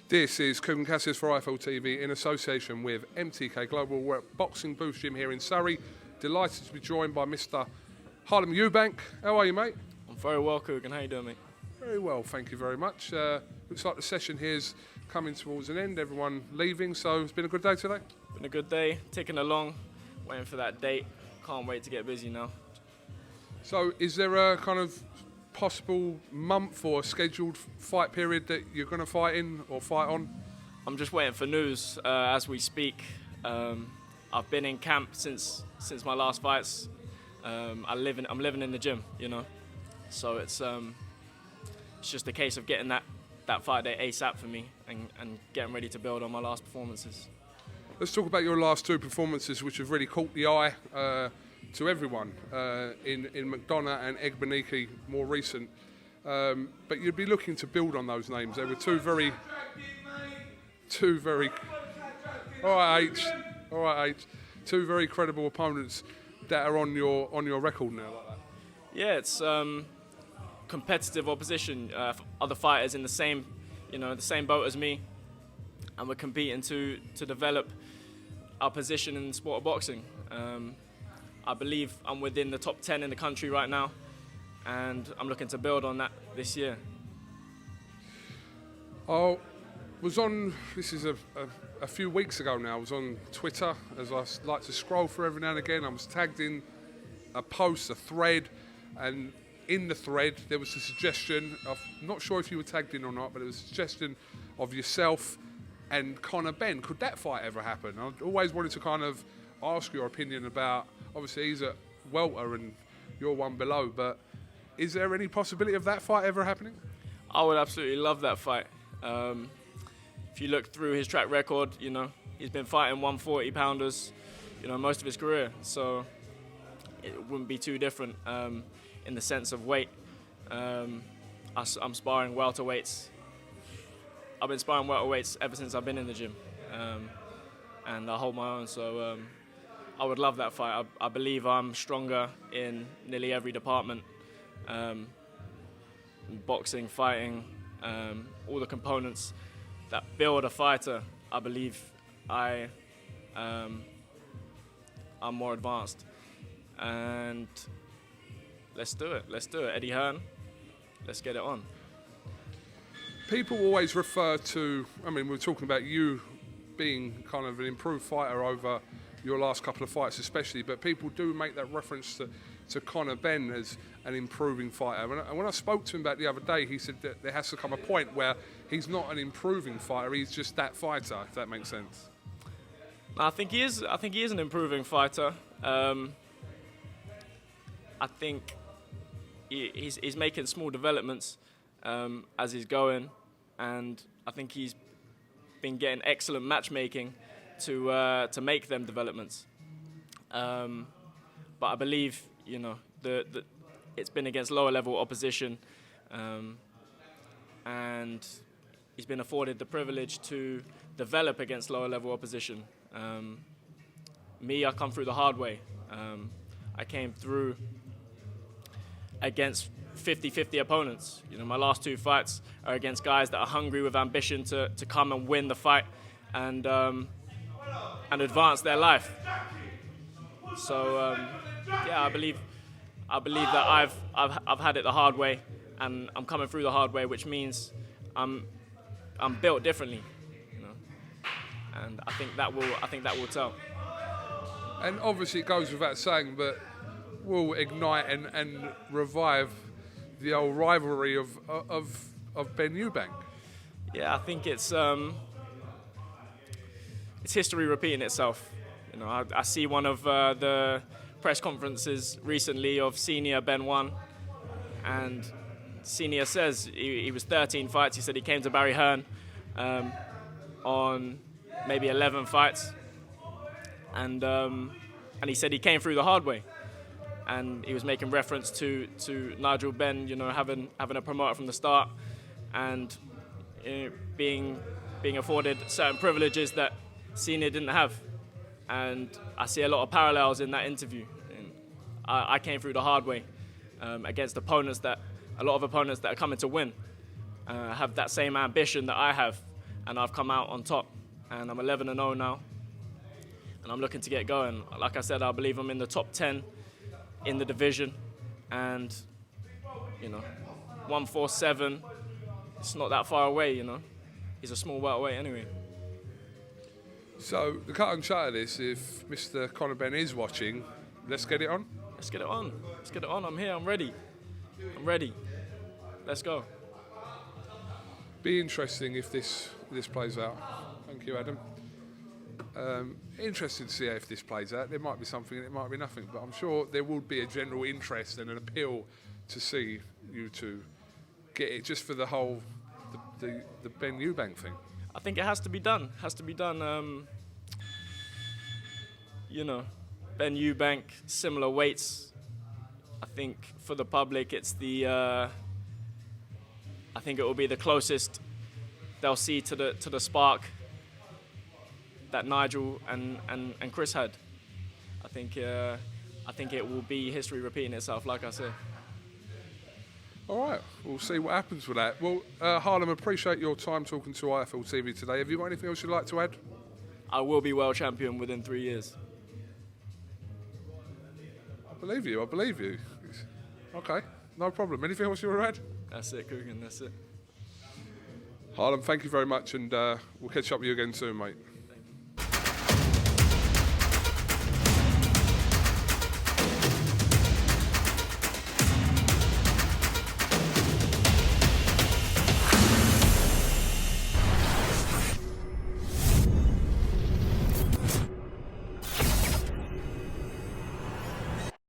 This is KUGAN CASSIUS for IFL TV in association with MTK Global. We're at Boxing Booth Gym here in Surrey. Delighted to be joined by Mr. Harlem Eubank. How are you, mate? I'm very well, KUGAN. How you doing, mate? Very well, thank you very much. Looks like the session here's coming towards an end. Everyone leaving, so it's been a good day today? Been a good day, ticking along, waiting for that date. Can't wait to get busy now. So is there a kind of possible month or scheduled fight period that you're going to fight in or fight on? I'm just waiting for news as we speak. I've been in camp since my last fights. I'm living in the gym, you know. So it's just a case of getting that fight day ASAP for me and getting ready to build on my last performances. Let's talk about your last two performances, which have really caught the eye to everyone in McDonough and Egbeniki, more recent. But you'd be looking to build on those names. They were two very. All right, H. Two very credible opponents that are on your record now, like that. Yeah, it's competitive opposition. Other fighters in the same boat as me, and we're competing to develop our position in the sport of boxing. I believe I'm within the top 10 in the country right now, and I'm looking to build on that this year. This is a few weeks ago now, I was on Twitter, as I like to scroll through every now and again. I was tagged in a post, a thread, and in the thread there was a suggestion, I'm not sure if you were tagged in or not, but it was a suggestion of yourself and Conor Benn. Could that fight ever happen? I always wanted to kind of ask your opinion about, obviously he's at welter and you're one below, but is there any possibility of that fight ever happening? I would absolutely love that fight. If you look through his track record, you know, he's been fighting 140-pounders, you know, most of his career, so it wouldn't be too different in the sense of weight. I'm sparring welterweights. I've been sparring welterweights ever since I've been in the gym, and I hold my own, so I would love that fight. I believe I'm stronger in nearly every department, boxing, fighting, all the components that build a fighter. I believe I'm more advanced, and let's do it. Eddie Hearn, let's get it on. People always refer to, I mean, we're talking about you being kind of an improved fighter over your last couple of fights especially, but people do make that reference to Conor Benn as an improving fighter. And when I spoke to him about the other day, he said that there has to come a point where he's not an improving fighter, he's just that fighter, if that makes sense. I think he is an improving fighter. I think he's making small developments as he's going, and I think he's been getting excellent matchmaking to make them developments. But I believe, you know, it's been against lower level opposition, and he's been afforded the privilege to develop against lower level opposition. Me, I come through the hard way. I came through against 50-50 opponents. You know, my last two fights are against guys that are hungry with ambition to come and win the fight and advance their life. So yeah, I believe that I've had it the hard way, and I'm coming through the hard way, which means I'm built differently, you know, and I think that will tell. And obviously it goes without saying, but will ignite and revive the old rivalry of Benn-Eubank. Yeah, I think it's history repeating itself. You know, I see one of the press conferences recently of Senior Benn 1, and Senior says he was 13 fights. He said he came to Barry Hearn on maybe 11 fights, and he said he came through the hard way. And he was making reference to Nigel Benn, you know, having a promoter from the start, and being afforded certain privileges that Senior didn't have. And I see a lot of parallels in that interview. And I came through the hard way against a lot of opponents that are coming to win, have that same ambition that I have, and I've come out on top. And I'm 11-0 now, and I'm looking to get going. Like I said, I believe I'm in the top 10 in the division, and 147. It's not that far away, He's a small welterweight anyway. So the cut and shut of this, if Mr. Conor Benn is watching, let's get it on. Let's get it on. Let's get it on. I'm here. I'm ready. I'm ready. Let's go. Be interesting if this plays out. Thank you, Adam. Interested to see how if this plays out. There might be something and it might be nothing, but I'm sure there would be a general interest and an appeal to see you two get it just for the whole the Benn-Eubank thing. I think it has to be done. Has to be done. Benn-Eubank, similar weights. I think for the public, it's the. I think it will be the closest they'll see to the spark that Nigel and Chris had. I think it will be history repeating itself, like I said. All right, we'll see what happens with that. Well, Harlem, appreciate your time talking to IFL TV today. Have you got anything else you'd like to add? I will be world champion within 3 years. I believe you. Okay, no problem. Anything else you want to add? That's it, KUGAN, that's it. Harlem, thank you very much, and we'll catch up with you again soon, mate.